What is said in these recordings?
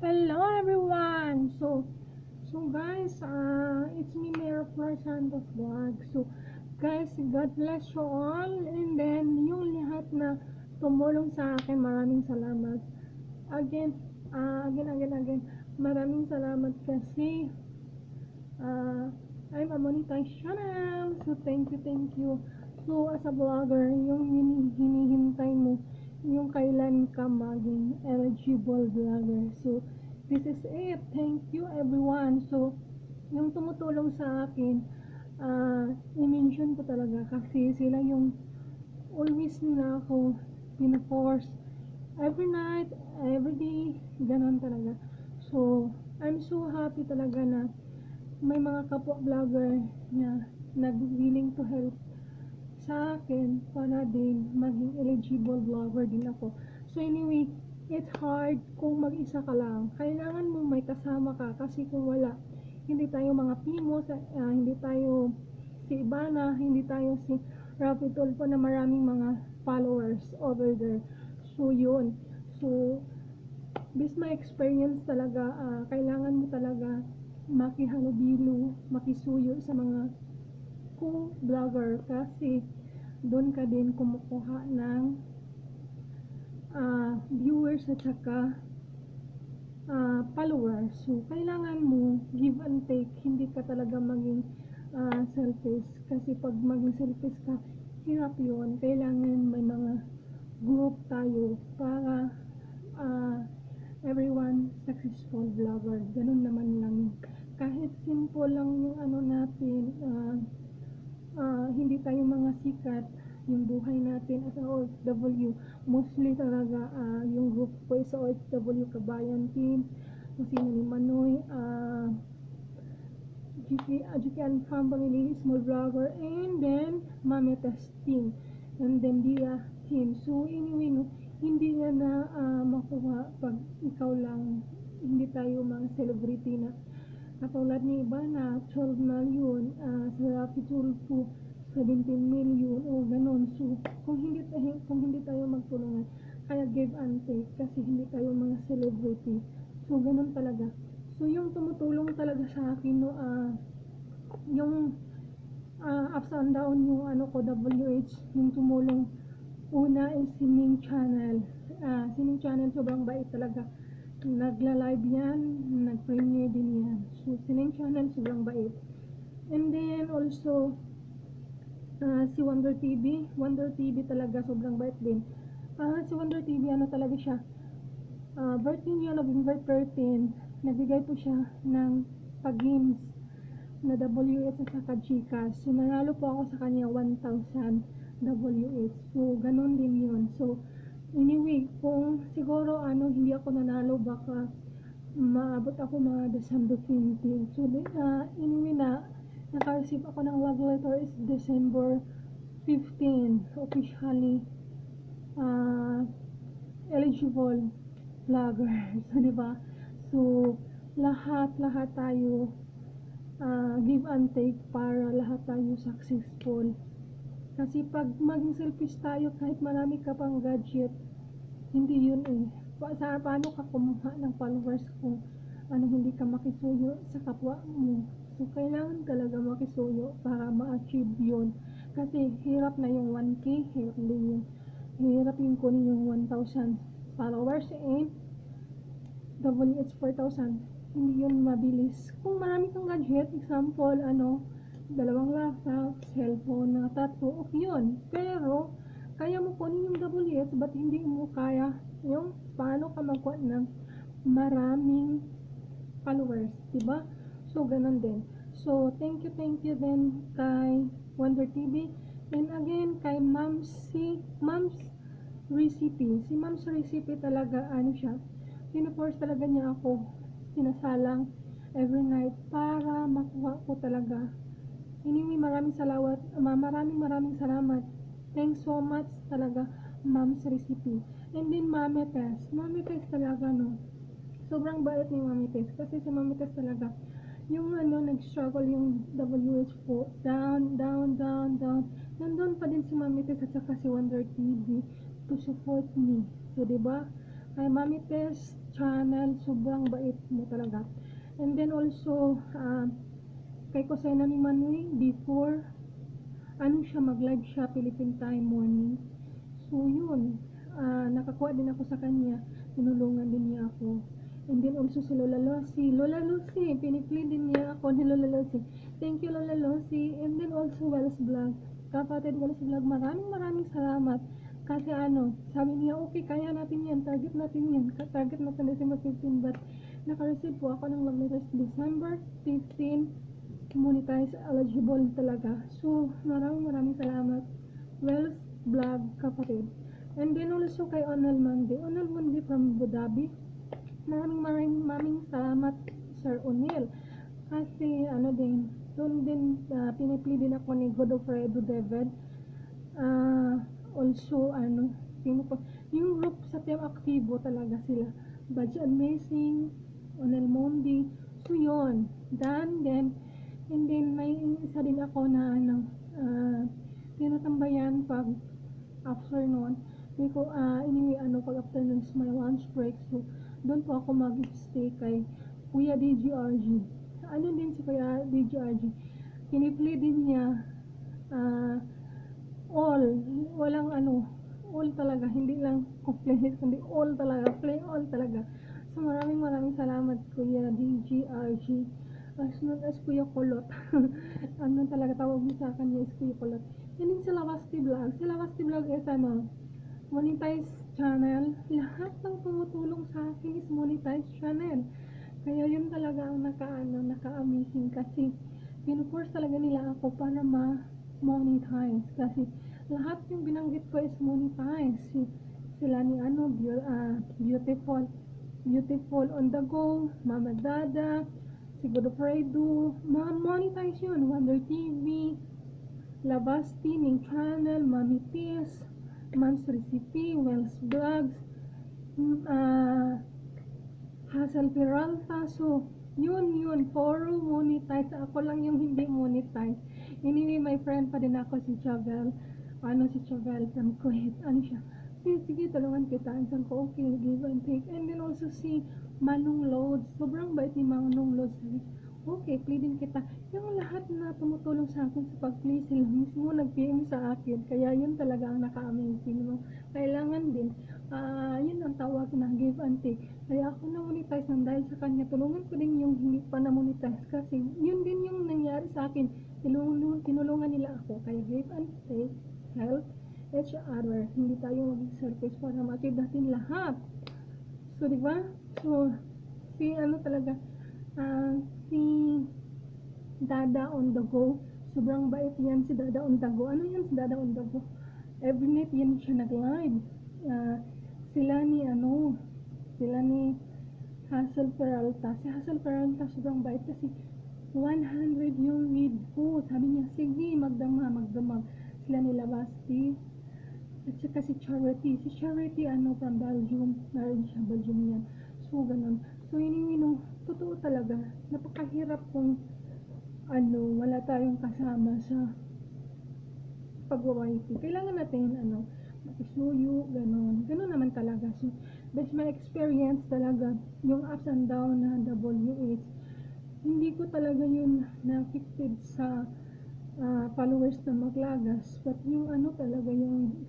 Hello everyone! So guys, it's me Mayor Flor Santos Vlog. So guys, God bless you all, and then yung lahat na tumulong sa akin, maraming salamat. Again, again, maraming salamat kasi I'm a monetized channel. So thank you. So as a vlogger, yung hinihintay mo yung kailan ka maging eligible vlogger. So this is it. Thank you everyone. So yung tumutulong sa akin, i-mention ko talaga kasi sila yung always nila ako pina-force every night, every day, ganon talaga. So I'm so happy talaga na may mga kapwa vlogger na nag-willing to help sa akin para din maging eligible vlogger din ako. So anyway, it's hard kung mag-isa ka lang. Kailangan mo may kasama ka kasi kung wala, hindi tayo mga Pimos, hindi tayo si Ibana, hindi tayo si Rafi Tulfo na maraming mga followers over there. So yun. So based my experience talaga, kailangan mo talaga makihalubilo, makisuyo sa mga vlogger kasi doon ka din kumukuha ng viewers at saka followers. So kailangan mo give and take, hindi ka talaga maging selfish kasi pag maging selfish ka, hirap yun. Kailangan may mga group tayo para everyone successful vlogger. Ganun naman lang. Kahit simple lang yung ano natin, hindi tayo mga sikat, yung buhay natin as a OFW, mostly talaga yung group ko is OFW Kabayan Team, sino ni Manoy, GK Family, Small Vlogger, and then Mametas Team, and then Dia Team. So anyway, no, hindi na makuha pag ikaw lang, hindi tayo mga celebrity na katulad ni iba na 12 million, sa Rafi Tulfo 17 million o ganun. So kung hindi tayo magtulungan, kaya give and take kasi hindi tayo mga celebrity. So ganun talaga. So yung tumutulong talaga sa akin no, yung ups and down yung ano ko WH, yung tumulong una is Sining Channel. Sining Channel sobrang bait talaga, nagla-live yan, nag-premiere din yan. So Sining Channel sobrang bait. And then also si Wonder TV talaga sobrang bait din. Si Wonder TV ano talaga siya, birthday niya November 13, nagbigay po siya ng pag-games na WH at saka Gcash. So nanalo po ako sa kanya 1,000 WH. So ganun din yun. So anyway, kung siguro hindi ako nanalo, baka maabot ako mga December 20. So anyway, naka-receive ako ng love letter is December 15, officially eligible vlogger. So diba, so lahat tayo give and take para lahat tayo successful. Kasi pag maging selfish tayo, kahit marami ka pang gadget, hindi yun paano ka kumuha ng followers kung hindi ka makisuyo sa kapwa mo. So kailangan talaga makisuyo para ma-achieve yun. Kasi hirap na yung 1K, hirap yung kunin yung 1,000 followers and WH 4,000. Hindi yun mabilis. Kung marami kang gadget, example, dalawang laptop, cellphone na tatlo, okay yun. Pero, kaya mo kunin yung WH, but hindi mo kaya yung paano ka magkuha ng maraming followers, diba? So, ganun din. So, thank you din kay Wonder TV. And again, kay Mom's Recipe. Si Mom's Recipe talaga, siya, pinaforce talaga niya ako, sinasalang every night para makuha ko talaga. Anyway, maraming salamat. Thanks so much talaga, Mom's Recipe. And then Mami Tess talaga, no, sobrang bait ni Mami Tess kasi si Mami Tess talaga yung nag-struggle yung WH po, down, nandun pa din si Mami Tess at saka si Wonder TV to support me. So diba, kay Mami Tess, channel, sobrang bait mo talaga. And then also, kay Kusena ni Manoy, before, siya, mag-live siya, Philippine time morning. So, yun, nakakuha din ako sa kanya, tinulungan din niya ako. And then also si Lola Lucy, pinipli din niya ako ni Lola Lucy. Thank you, Lola Lucy. And then also Wells Vlog, kapatid Wells Vlog, maraming salamat. Kasi sabi niya, okay, kaya natin yan, target natin December 15, but naka-receive po ako ng love letters December 15, monetize eligible talaga. So, maraming salamat, Wells Vlog, kapatid. And then also kay Onal Mandi from Abu Dhabi, maraming salamat, Sir O'Neil. Kasi doon din pinipili din ako ni Godofredo David. Also sino pa, yung group sa Team Aktibo talaga sila, Badge Amazing, Onel Mondi. So yun, and then may isa din ako na tinatambayan pag afternoon. Anyway, pag afternoon is my lunch break. So doon po ako mag-stay kay Kuya DGRG. Din si Kuya DGRG, pinipili din niya walang all talaga, hindi lang complete, kundi all talaga, play all talaga. So maraming salamat, Kuya DGRG. As known as Kuya Kulot. Talaga tawag mo sa kanya is Kuya Kulot. Yan din sila Lavasti Vlog is monetize channel. Lahat ng tumutulong sa akin is monetize channel. Kaya yun talaga ang naka-amazing kasi pinuforce talaga nila ako para ma-monetize kasi lahat yung binanggit ko is monetize. Sila ni beautiful on the go, Mama Dada, si Godofredo, monetize yun. Wonder TV, Lavasti, Ning Channel, Mami Tis, Mom's Recipe, Wells Vlogs, Hazel Peralta. So yun, puro monetize. Ako lang yung hindi monetize. Anyway, my friend pa din ako, si Chavel. Si Chavel from Kuwait. Siya, sige, tulungan kita. Sabi ko, okay, give and take. And then also si Manong Loads. Sobrang bait ni Manong Loads. Okay, play din kita. Yung lahat na tumutulong sa akin sa pag-play, sila mismo nag-PM sa akin. Kaya yun talaga ang naka-amazing. Kailangan din, yun ang tawag na give and take. Kaya ako na-monetize nang dahil sa kanya. Tulungan ko din yung hindi pa na-monetize kasi yun din yung nangyari sa akin. Tinulungan nila ako. Kaya give and take, help each other. Hindi tayo maging selfish para ma-achieve natin lahat. So, diba? So, si talaga, si Dada on the go. Sobrang bait yan si Dada on the go. Ano yan si Dada on the go? Every night yan siya nag-live. Sila ni Hazel Peralta. Si Hazel Peralta sobrang bait kasi 100 yung read ko. Sabi niya, sige, magdamag. Sila ni Lavasti. At saka si Charity. Si Charity, from Belgium. Narin siya, Belgium yan. So, ganun. So, totoo talaga. Napakahirap kung wala tayong kasama sa pag-YT. Kailangan natin, makisuyo, ganun. Ganun naman talaga. So, that's my experience talaga. Yung ups and down na WH. Hindi ko talaga yun na-affected sa followers na maglagas. But yung talaga, yung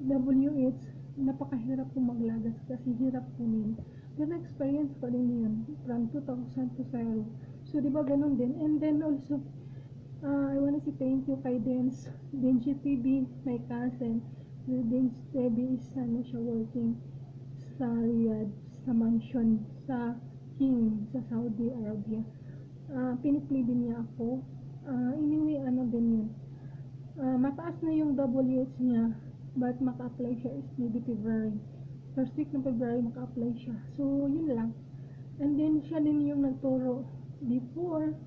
WH, napakahirap kong maglagas kasi hirap kunin. Pero experience ko din yun from 2000 to 0. So, diba ganun din? And then also, I wanna say thank you kay Denji TV, my cousin. Denji TV is siya working sa Riyadh, sa mansion, sa King, sa Saudi Arabia. Pinipli din niya ako. Anyway, din yun. Mataas na yung WH niya, but maka-apply siya is maybe February. First week ng February, maka-apply siya. So, yun lang. And then, siya din yung nagturo before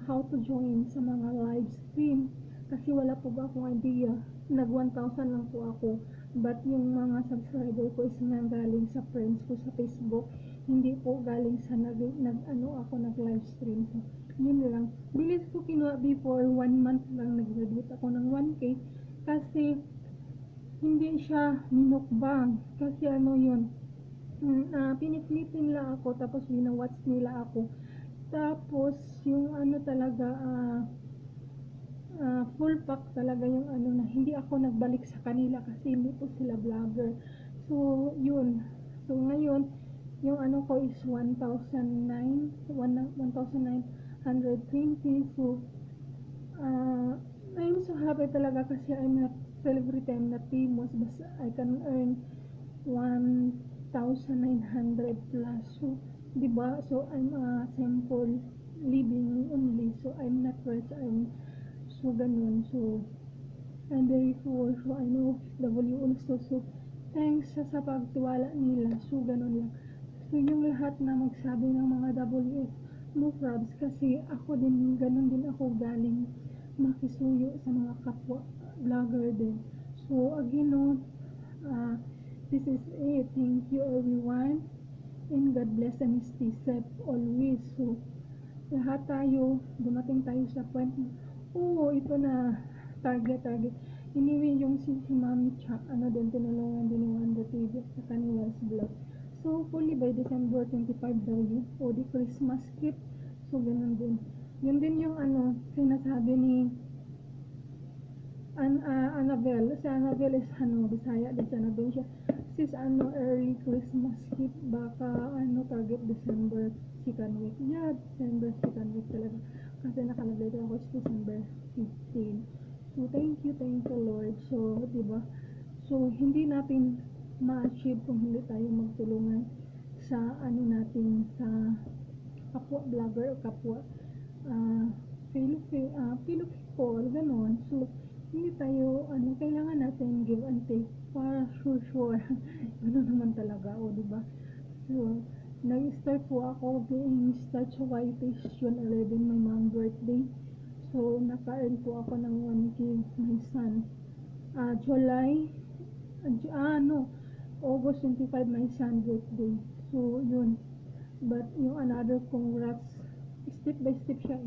how to join sa mga live stream. Kasi wala po ba akong idea. Nag 1,000 lang po ako. But yung mga subscriber ko is galing sa friends ko sa Facebook. Hindi po galing sa ako nag-live stream. So, yun lang. Bilis ko kinuha before 1 month lang nag-graduate ako ng 1K. Kasi hindi siya minukbang. Kasi yun, pinipilitin nila ako, tapos binawatch nila ako. Tapos yung ano talaga, full pack talaga yung ano, na hindi ako nagbalik sa kanila kasi hindi po sila vlogger. So yun, so ngayon yung ano ko is 1,920. So I'm so happy talaga kasi I'm not celebrity, I'm not famous, but I can earn 1,900 plus. So, di ba? So, I'm a simple living only. So, I'm not rich. I'm so ganun. So, I'm very poor. So, I know W also. So, thanks sa pagtiwala nila. So, ganun lang. So, yung lahat na magsabi ng mga WS, no probs. Kasi ako din, ganun din ako galing makisuyo sa mga kapwa vlogger din. So, again, no, this is it. Thank you everyone. And God bless and stay safe always. So, lahat tayo, dumating tayo sa point. Oo, ito na, target. Anyway, yung si Mami Cha, ano din, tinulungan din ni Wanda TV sa kanilang vlog. So, hopefully by December 25 daw yun. O, di Christmas gift. So, ganun din. Yun din yung ano, sinasabi ni Annabelle. Si Annabelle is ano, Bisaya din siya, Annabelle siya. Sis, ano, early Christmas gift, baka ano, target December 2nd week. Yeah, December 2nd week talaga. Kasi nakalagay ko ako sa December 15. So, thank you Lord. So, diba? So, hindi natin ma-achieve kung hindi tayo magtulungan sa ano natin, sa kapwa vlogger o kapwa fellow people, ganon. So, hindi tayo, ano, kailangan natin give and take para sure. Gano'n naman talaga, o, diba? So, nag-start po ako being start sa YT June 11, my mom birthday. So, naka-earn po ako ng 1K, my son. July, August 25, my son birthday. So, yun. But, yung another congrats, step by step siya.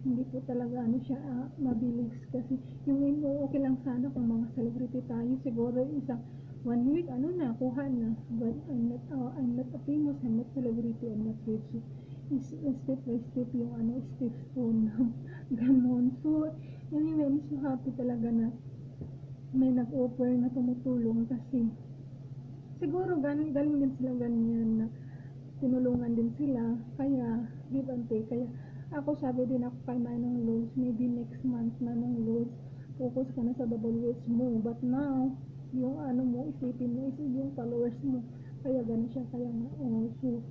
Hindi po talaga ano siya mabilis kasi yung okay lang sana kung mga celebrity tayo siguro isang 1 week ano na kuha na, but I'm not a famous, I'm not celebrity, I'm not rich. Is step by step yung ano, step stone ganon. So anyway, I'm so happy talaga na may nag-offer na tumutulong kasi siguro galing din sila ganyan na tinulungan din sila, kaya give and take. Kaya ako, sabi din ako kay Manong Lods, maybe next month, Manong Lods, focus ka na sa WS mo. But now, yung ano mo, isipin mo, yung followers mo. Kaya ganun siya, kaya nga, so,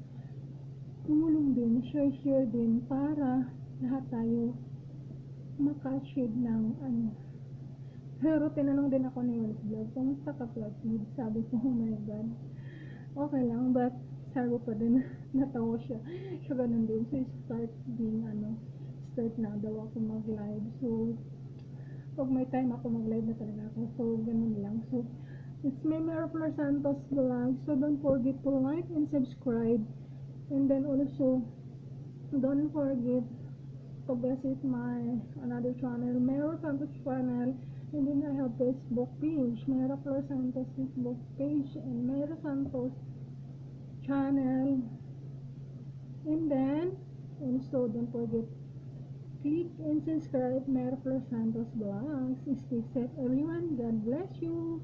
tumulong din, share din, para lahat tayo maka-achieve ng ano. Pero tinanong din ako ni Wallace Vlog, kumusta ka vlog? Sabi ko, oh my God, okay lang, but sabi pa din, natawa siya. So, ganun din. So, start na daw ako mag-live. So, pag may time ako mag-live na talaga ako. So, ganun lang. So, it's me, Maripler Santos Vlog. So, don't forget to like and subscribe. And then also, don't forget to visit my another channel, Mero Santos channel. And then I have Facebook page, Maripler Santos Facebook page, and Mero Santos channel. And then also don't forget click and subscribe Maripler Santos Vlogs. Stay safe everyone, God bless you,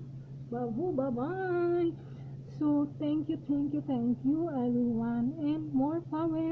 bye bye. So thank you everyone, and more power.